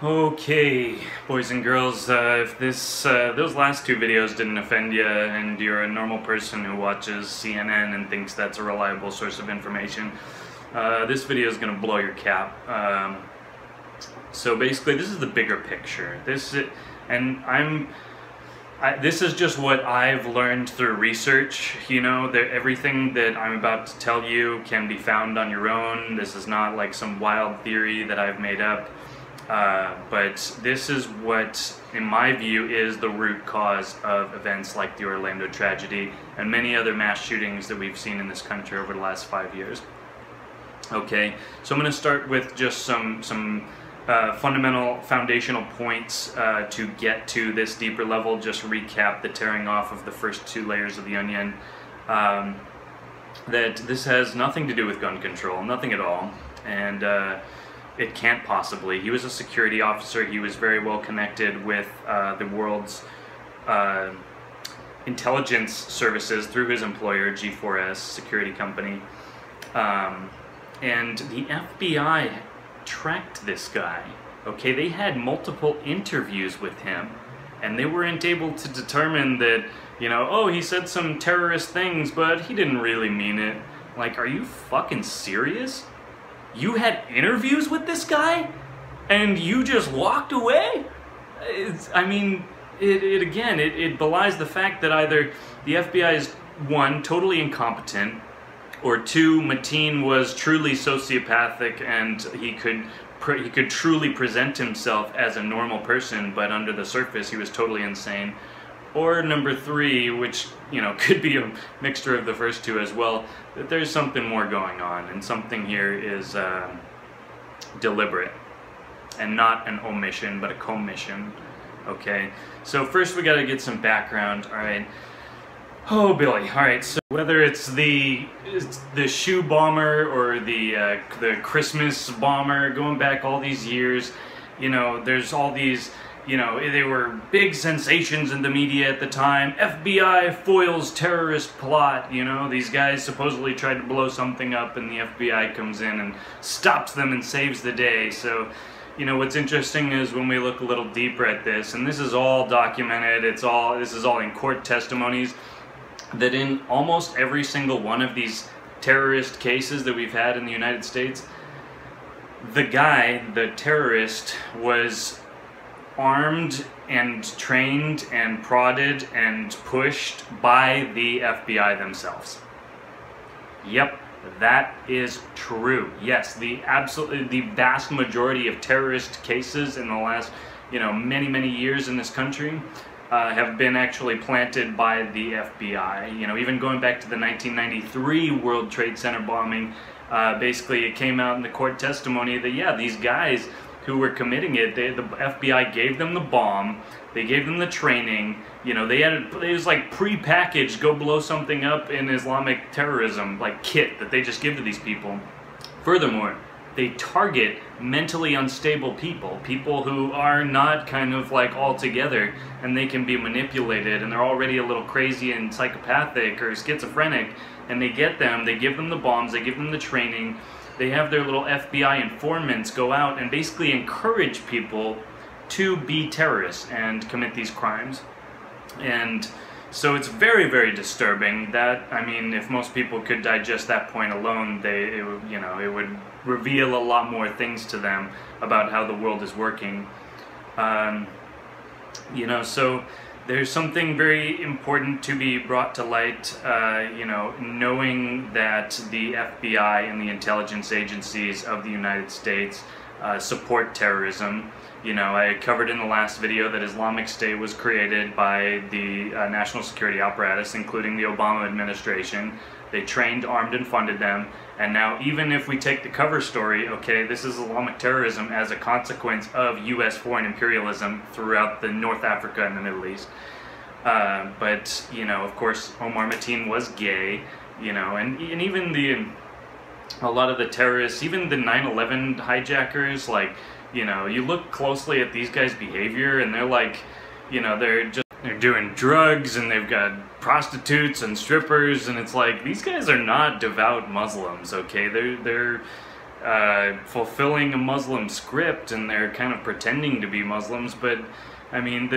Okay, boys and girls, if those last two videos didn't offend you and you're a normal person who watches CNN and thinks that's a reliable source of information, this video is going to blow your cap. So basically, this is the bigger picture. This is just what I've learned through research. You know, everything that I'm about to tell you can be found on your own. This is not like some wild theory that I've made up. But this is what, in my view, is the root cause of events like the Orlando tragedy and many other mass shootings that we've seen in this country over the last 5 years. Okay, so I'm going to start with just some fundamental foundational points to get to this deeper level. Just recap the tearing off of the first two layers of the onion. That this has nothing to do with gun control, nothing at all, and it can't possibly. He was a security officer. He was very well connected with the world's intelligence services through his employer, G4S security company. And the FBI tracked this guy. Okay, they had multiple interviews with him, and they weren't able to determine that, you know, oh, he said some terrorist things, but he didn't really mean it. Like, are you fucking serious? You had interviews with this guy, and you just walked away? It belies the fact that either the FBI is, one, totally incompetent, or two, Mateen was truly sociopathic and he could truly present himself as a normal person, but under the surface he was totally insane. Or number three, which, you know, could be a mixture of the first two as well, that there's something more going on, and something here is deliberate, and not an omission, but a commission. Okay, so first we gotta get some background, alright? Oh, Billy, alright, so whether it's the shoe bomber or the Christmas bomber, going back all these years, you know, there's all these, you know, they were big sensations in the media at the time. FBI foils terrorist plot, you know, these guys supposedly tried to blow something up and the FBI comes in and stops them and saves the day. So, you know, what's interesting is when we look a little deeper at this, and this is all documented, this is all in court testimonies, that in almost every single one of these terrorist cases that we've had in the United States, the guy, the terrorist, was armed and trained and prodded and pushed by the FBI themselves. Yep, that is true. Yes, the vast majority of terrorist cases in the last, you know, many years in this country have been actually planted by the FBI. You know, even going back to the 1993 World Trade Center bombing, basically it came out in the court testimony that, yeah, these guys who were committing it, the FBI gave them the bomb, they gave them the training, you know, it was like pre-packaged, go blow something up in Islamic terrorism, like kit that they just give to these people. Furthermore, they target mentally unstable people who are not kind of like all together, and they can be manipulated, and they're already a little crazy and psychopathic or schizophrenic, and they get them, they give them the bombs, they give them the training, they have their little FBI informants go out and basically encourage people to be terrorists and commit these crimes. And so it's very disturbing. That, I mean, if most people could digest that point alone, it would reveal a lot more things to them about how the world is working. You know, so there's something very important to be brought to light, you know, knowing that the FBI and the intelligence agencies of the United States support terrorism. You know, I covered in the last video that Islamic State was created by the national security apparatus, including the Obama administration. They trained, armed, and funded them. And now, even if we take the cover story, okay, this is Islamic terrorism as a consequence of U.S. foreign imperialism throughout the North Africa and the Middle East. But, you know, of course, Omar Mateen was gay, you know, and even a lot of the terrorists, even the 9/11 hijackers, like, you know, you look closely at these guys' behavior and they're like, you know, they're doing drugs and they've got prostitutes and strippers, and it's like, these guys are not devout Muslims, okay? They're fulfilling a Muslim script, and they're kind of pretending to be Muslims, but I mean,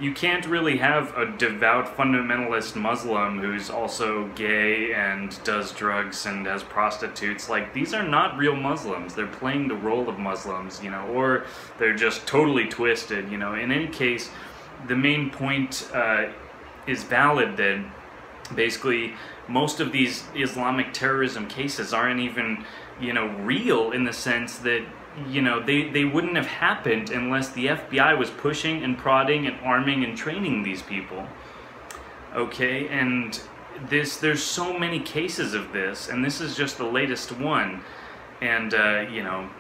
you can't really have a devout fundamentalist Muslim who's also gay and does drugs and has prostitutes. Like, these are not real Muslims. They're playing the role of Muslims, you know, or they're just totally twisted, you know. In any case, the main point is valid that basically most of these Islamic terrorism cases aren't even, you know, real, in the sense that, you know, they wouldn't have happened unless the FBI was pushing and prodding and arming and training these people. Okay, and there's so many cases of this, and this is just the latest one. And you know,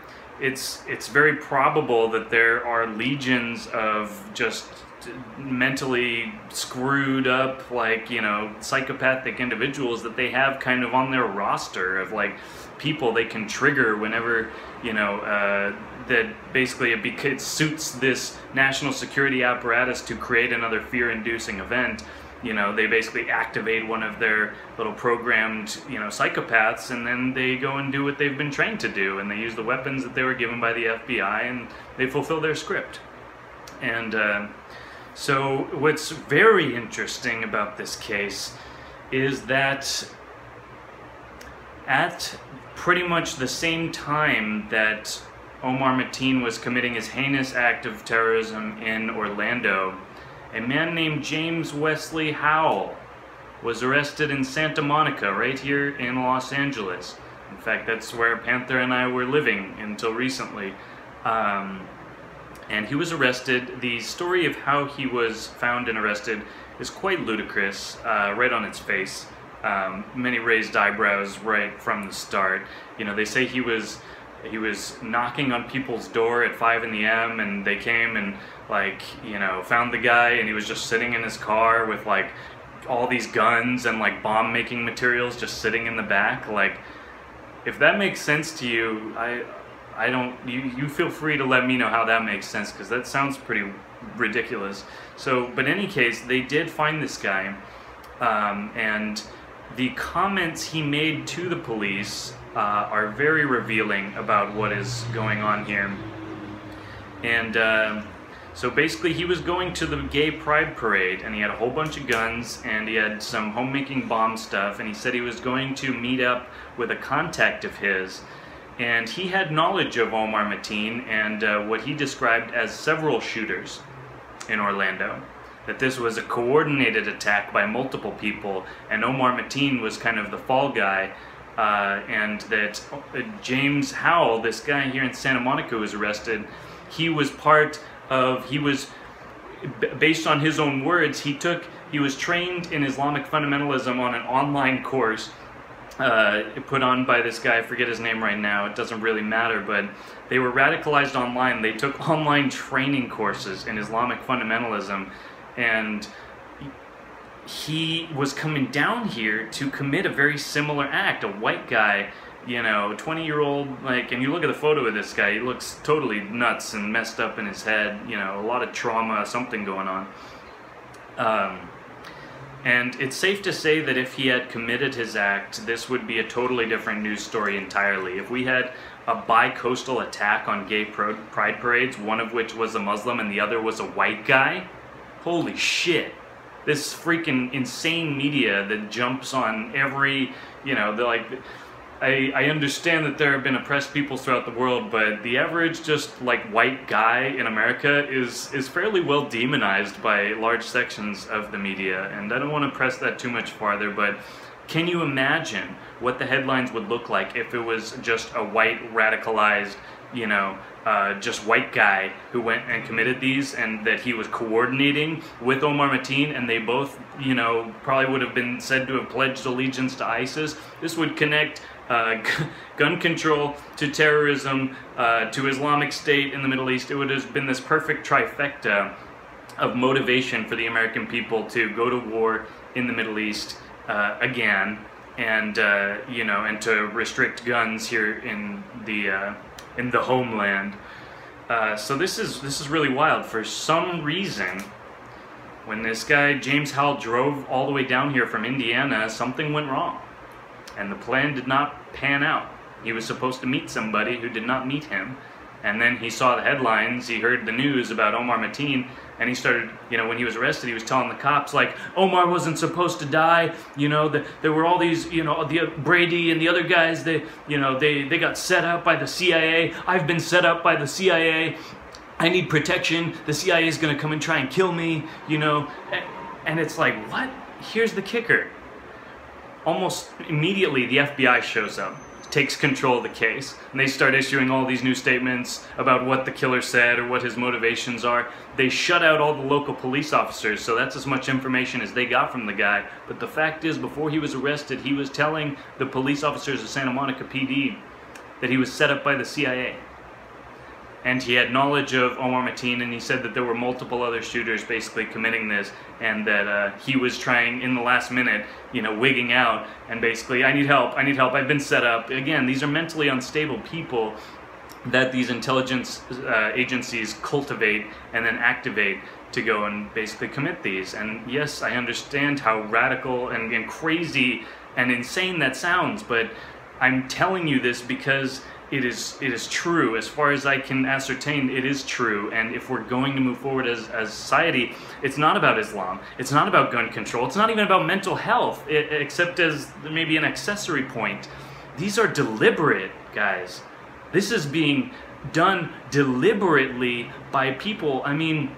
it's very probable that there are legions of just mentally screwed up, like, you know, psychopathic individuals that they have kind of on their roster of, like, people they can trigger whenever, you know, that basically it suits this national security apparatus to create another fear-inducing event. You know, they basically activate one of their little programmed, you know, psychopaths, and then they go and do what they've been trained to do, and they use the weapons that they were given by the FBI, and they fulfill their script. And so what's very interesting about this case is that at pretty much the same time that Omar Mateen was committing his heinous act of terrorism in Orlando, a man named James Wesley Howell was arrested in Santa Monica, right here in Los Angeles. In fact, that's where Panther and I were living until recently. And he was arrested. The story of how he was found and arrested is quite ludicrous, right on its face. Many raised eyebrows right from the start. You know, they say he was knocking on people's door at 5 a.m. and they came and, like, you know, found the guy, and he was just sitting in his car with, like, all these guns and, like, bomb-making materials just sitting in the back. Like, if that makes sense to you, I don't, you feel free to let me know how that makes sense, because that sounds pretty ridiculous. So, but in any case, they did find this guy, and the comments he made to the police are very revealing about what is going on here. And so basically he was going to the gay pride parade, and he had a whole bunch of guns, and he had some homemaking bomb stuff, and he said he was going to meet up with a contact of his, and he had knowledge of Omar Mateen and what he described as several shooters in Orlando. That this was a coordinated attack by multiple people, and Omar Mateen was kind of the fall guy, and that James Howell, this guy here in Santa Monica who was arrested, he was based on his own words, he was trained in Islamic fundamentalism on an online course put on by this guy, I forget his name right now, it doesn't really matter, but they were radicalized online. They took online training courses in Islamic fundamentalism, and he was coming down here to commit a very similar act. A white guy, you know, 20-year-old, like, and you look at the photo of this guy, he looks totally nuts and messed up in his head, you know, a lot of trauma, something going on. And it's safe to say that if he had committed his act, this would be a totally different news story entirely. If we had a bi-coastal attack on gay pride parades, one of which was a Muslim and the other was a white guy, holy shit. This freaking insane media that jumps on every, you know, I understand that there have been oppressed peoples throughout the world, but the average just, like, white guy in America is fairly well demonized by large sections of the media, and I don't want to press that too much farther, but can you imagine what the headlines would look like if it was just a white, radicalized, you know, just white guy who went and committed these, and that he was coordinating with Omar Mateen, and they both, you know, probably would have been said to have pledged allegiance to ISIS? This would connect gun control to terrorism, to Islamic State in the Middle East. It would have been this perfect trifecta of motivation for the American people to go to war in the Middle East again, and you know, and to restrict guns here in the homeland. So this is really wild. For some reason, when this guy James Howell drove all the way down here from Indiana, something went wrong, and the plan did not pan out. He was supposed to meet somebody who did not meet him. And then he saw the headlines, he heard the news about Omar Mateen, and he started, you know, when he was arrested, he was telling the cops, like, Omar wasn't supposed to die, you know, there were all these, you know, Brady and the other guys, they got set up by the CIA, I've been set up by the CIA, I need protection, the CIA is going to come and try and kill me, you know, and it's like, what? Here's the kicker. Almost immediately, the FBI shows up, takes control of the case, and they start issuing all these new statements about what the killer said or what his motivations are. They shut out all the local police officers, so that's as much information as they got from the guy. But the fact is, before he was arrested, he was telling the police officers of Santa Monica PD that he was set up by the CIA. And he had knowledge of Omar Mateen, and he said that there were multiple other shooters basically committing this, and that he was trying in the last minute, you know, wigging out, and basically, I need help, I've been set up. Again, these are mentally unstable people that these intelligence agencies cultivate and then activate to go and basically commit these. And yes, I understand how radical and crazy and insane that sounds, but I'm telling you this because it is true. As far as I can ascertain, it is true. And if we're going to move forward as a society, it's not about Islam. It's not about gun control. It's not even about mental health, except as maybe an accessory point. These are deliberate, guys. This is being done deliberately by people. I mean,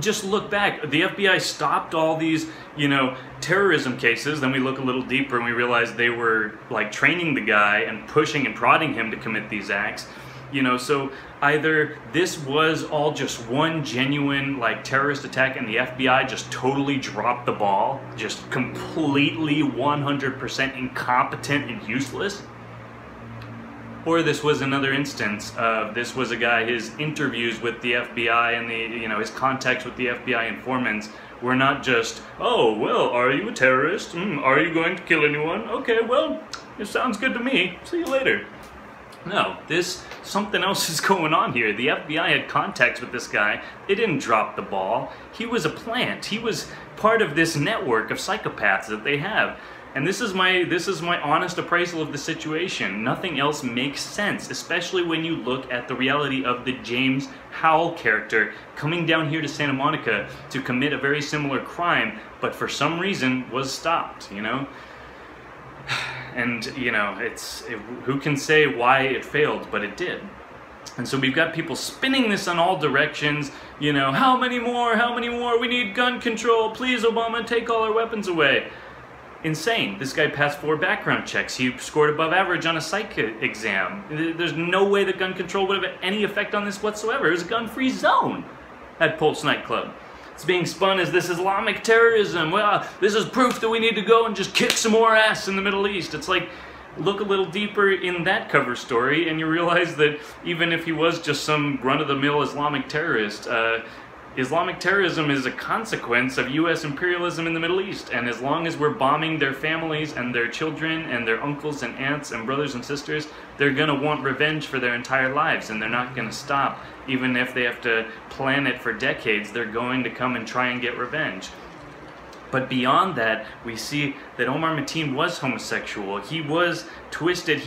just look back. The FBI stopped all these, you know, terrorism cases. Then we look a little deeper and we realize they were like training the guy and pushing and prodding him to commit these acts. You know, so either this was all just one genuine like terrorist attack and the FBI just totally dropped the ball, just completely 100% incompetent and useless, or this was another instance of this was a guy, his interviews with the FBI and the, you know, his contacts with the FBI informants were not just, oh, well, are you a terrorist? Are you going to kill anyone? Okay, well, it sounds good to me. See you later. No, something else is going on here. The FBI had contacts with this guy. They didn't drop the ball. He was a plant. He was part of this network of psychopaths that they have. And this is my honest appraisal of the situation. Nothing else makes sense, especially when you look at the reality of the James Howell character coming down here to Santa Monica to commit a very similar crime, but for some reason was stopped, you know? And, you know, who can say why it failed, but it did. And so we've got people spinning this in all directions, you know, how many more, we need gun control, please Obama, take all our weapons away. Insane. This guy passed 4 background checks. He scored above average on a psych exam. There's no way that gun control would have any effect on this whatsoever. It was a gun-free zone at Pulse nightclub. It's being spun as this Islamic terrorism. Well, this is proof that we need to go and just kick some more ass in the Middle East. It's like, look a little deeper in that cover story and you realize that even if he was just some run-of-the-mill Islamic terrorist, Islamic terrorism is a consequence of U.S. imperialism in the Middle East, and as long as we're bombing their families and their children and their uncles and aunts and brothers and sisters, they're going to want revenge for their entire lives, and they're not going to stop. Even if they have to plan it for decades, they're going to come and try and get revenge. But beyond that, we see that Omar Mateen was homosexual. He was twisted.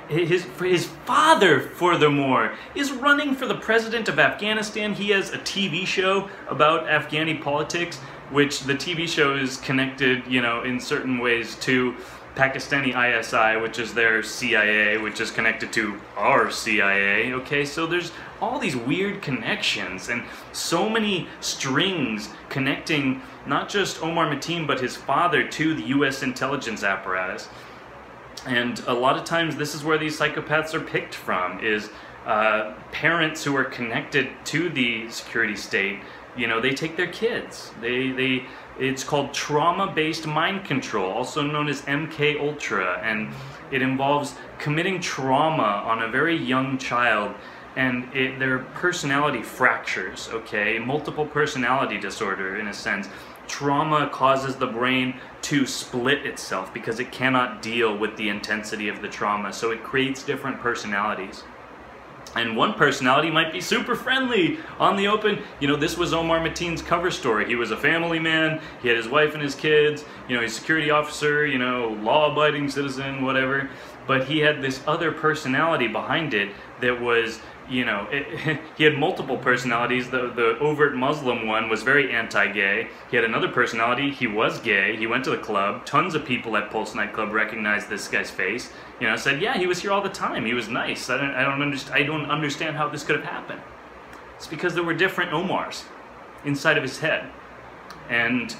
His father, furthermore, is running for the president of Afghanistan. He has a TV show about Afghani politics, which the TV show is connected, you know, in certain ways to Pakistani ISI, which is their CIA, which is connected to our CIA, okay? So there's all these weird connections and so many strings connecting not just Omar Mateen, but his father to the U.S. intelligence apparatus. And a lot of times this is where these psychopaths are picked from, is parents who are connected to the security state. You know, they take their kids. It's called trauma-based mind control, also known as MKULTRA, and it involves committing trauma on a very young child, and their personality fractures, okay? Multiple personality disorder, in a sense. Trauma causes the brain to split itself because it cannot deal with the intensity of the trauma, so it creates different personalities. And one personality might be super friendly on the open. You know, this was Omar Mateen's cover story. He was a family man, he had his wife and his kids, you know, he's a security officer, you know, law-abiding citizen, whatever. But he had this other personality behind it that was, you know, he had multiple personalities. The overt Muslim one was very anti-gay. He had another personality, he was gay, he went to the club, tons of people at Pulse nightclub recognized this guy's face, you know, said, yeah, he was here all the time, he was nice. I don't understand how this could have happened. It's because there were different Omars inside of his head. And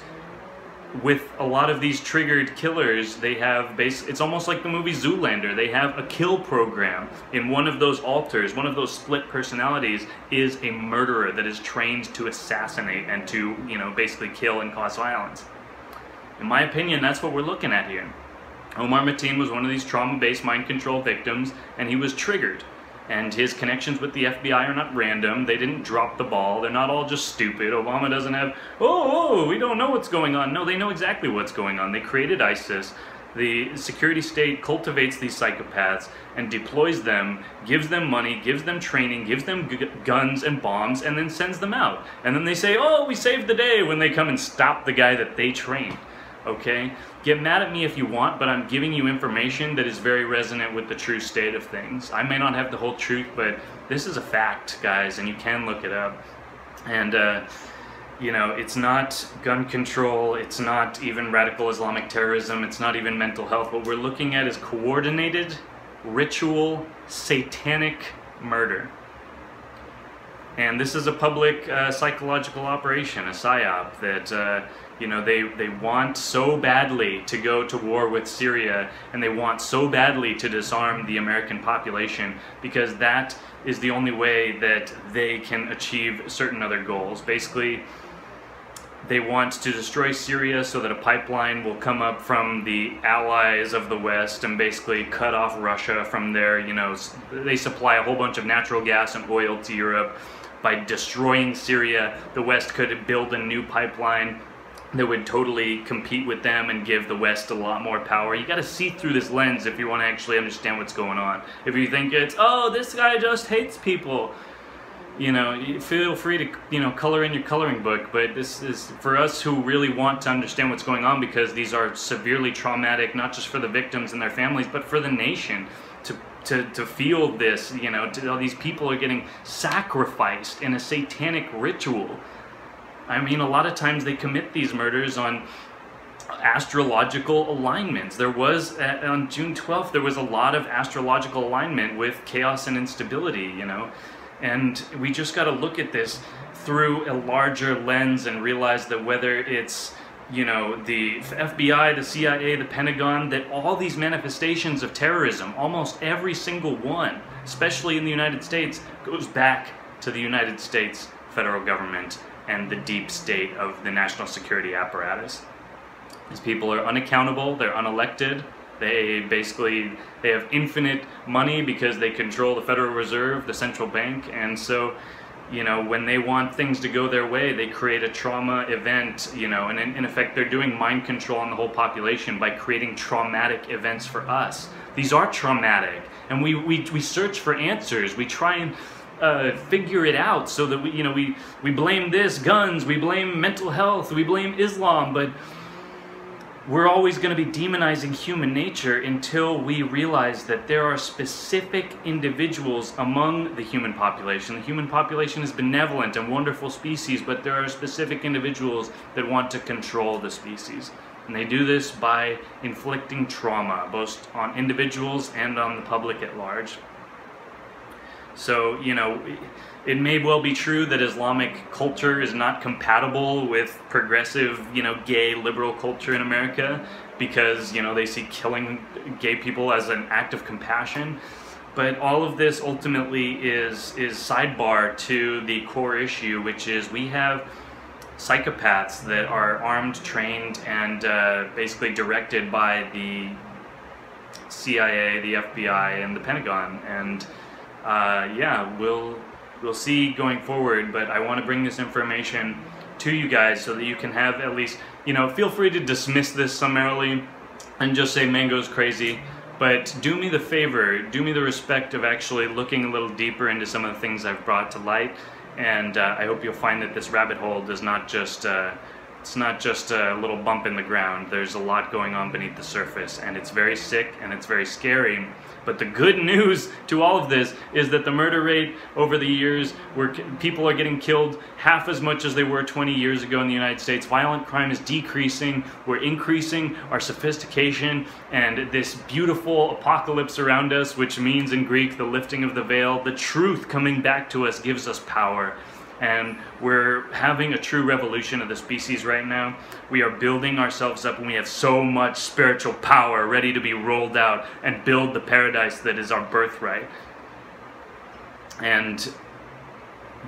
with a lot of these triggered killers, they have it's almost like the movie Zoolander. They have a kill program. In one of those alters, one of those split personalities is a murderer that is trained to assassinate and to, you know, basically kill and cause violence. In my opinion, that's what we're looking at here. Omar Mateen was one of these trauma-based mind control victims, and he was triggered. And his connections with the FBI are not random. They didn't drop the ball. They're not all just stupid. Obama doesn't have, oh, we don't know what's going on. No, they know exactly what's going on. They created ISIS. The security state cultivates these psychopaths and deploys them, gives them money, gives them training, gives them guns and bombs, and then sends them out. And then they say, oh, we saved the day, when they come and stop the guy that they trained. Okay? Get mad at me if you want, but I'm giving you information that is very resonant with the true state of things. I may not have the whole truth, but this is a fact, guys, and you can look it up. And, you know, it's not gun control, it's not even radical Islamic terrorism, it's not even mental health. What we're looking at is coordinated, ritual, satanic murder. And this is a public psychological operation, a psyop, that, you know, they want so badly to go to war with Syria, and they want so badly to disarm the American population, because that is the only way that they can achieve certain other goals. Basically, they want to destroy Syria so that a pipeline will come up from the allies of the West and basically cut off Russia from there. You know, they supply a whole bunch of natural gas and oil to Europe. By destroying Syria, the West could build a new pipeline that would totally compete with them and give the West a lot more power. You gotta see through this lens if you want to actually understand what's going on. If you think it's, oh, this guy just hates people, you know, feel free to, you know, color in your coloring book, but this is for us who really want to understand what's going on, because these are severely traumatic, not just for the victims and their families, but for the nation. To feel this, you know, all these people are getting sacrificed in a satanic ritual. I mean, a lot of times they commit these murders on astrological alignments. There was, on June 12th, there was a lot of astrological alignment with chaos and instability, you know. And we just got to look at this through a larger lens and realize that whether it's, you know, the FBI, the CIA, the Pentagon, that all these manifestations of terrorism, almost every single one, especially in the United States, goes back to the United States federal government and the deep state of the national security apparatus. These people are unaccountable, they're unelected, they have infinite money because they control the Federal Reserve, the central bank, and so, you know, when they want things to go their way, they create a trauma event, you know, and in effect they're doing mind control on the whole population by creating traumatic events for us. These are traumatic, and we search for answers. We try and figure it out so that we blame this, guns, we blame mental health, we blame Islam, but we're always going to be demonizing human nature until we realize that there are specific individuals among the human population. The human population is benevolent and wonderful species, but there are specific individuals that want to control the species. And they do this by inflicting trauma, both on individuals and on the public at large. So, you know, it may well be true that Islamic culture is not compatible with progressive, you know, gay liberal culture in America, because, you know, they see killing gay people as an act of compassion. But all of this ultimately is sidebar to the core issue, which is we have psychopaths that are armed, trained, and basically directed by the CIA, the FBI, and the Pentagon. And yeah, we'll see going forward, but I want to bring this information to you guys so that you can have at least, you know, feel free to dismiss this summarily and just say Mango's crazy, But do me the favor, do me the respect of actually looking a little deeper into some of the things I've brought to light, and I hope you'll find that this rabbit hole does not just, it's not just a little bump in the ground. There's a lot going on beneath the surface, and it's very sick and it's very scary. But the good news to all of this is that the murder rate over the years, where people are getting killed half as much as they were 20 years ago in the United States. Violent crime is decreasing. We're increasing our sophistication and this beautiful apocalypse around us, which means in Greek the lifting of the veil. The truth coming back to us gives us power. And we're having a true revolution of the species right now. We are building ourselves up, and we have so much spiritual power ready to be rolled out and build the paradise that is our birthright. And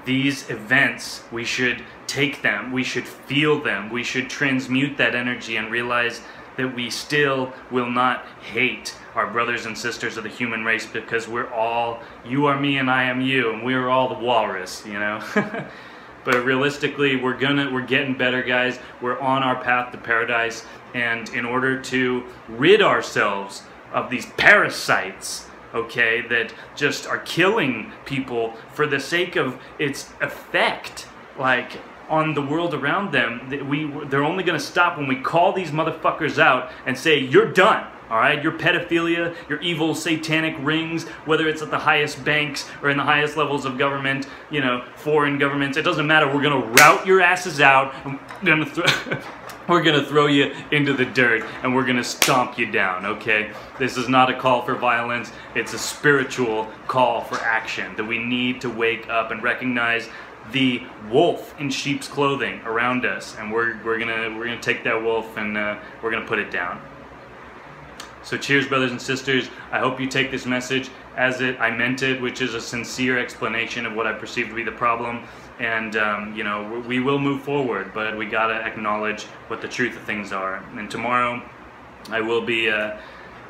these events, we should take them, we should feel them, we should transmute that energy and realize that we still will not hate our brothers and sisters of the human race, because we're all, you are me and I am you, and we're all the walrus, you know. But realistically, we're getting better, guys. We're on our path to paradise, and in order to rid ourselves of these parasites, okay, that just are killing people for the sake of its effect, like, on the world around them, they're only going to stop when we call these motherfuckers out and say, you're done. Alright, your pedophilia, your evil satanic rings, whether it's at the highest banks or in the highest levels of government, you know, foreign governments, it doesn't matter. We're going to rout your asses out, and we're going to throw you into the dirt, and we're going to stomp you down, okay? This is not a call for violence, it's a spiritual call for action, that we need to wake up and recognize the wolf in sheep's clothing around us, and we're gonna take that wolf and we're gonna put it down. So cheers, brothers and sisters. I hope you take this message as I meant it, which is a sincere explanation of what I perceive to be the problem. And, you know, we will move forward, but we gotta acknowledge what the truth of things are. And tomorrow, I will be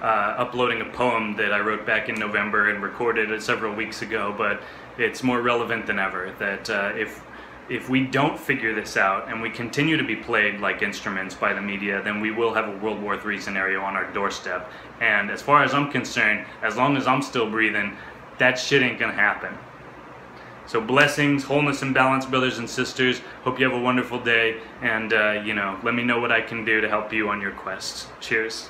uploading a poem that I wrote back in November and recorded several weeks ago, but it's more relevant than ever, that if we don't figure this out and we continue to be played like instruments by the media, then we will have a World War III scenario on our doorstep. And as far as I'm concerned, as long as I'm still breathing, that shit ain't gonna happen. So blessings, wholeness, and balance, brothers and sisters. Hope you have a wonderful day, and you know, let me know what I can do to help you on your quest. Cheers.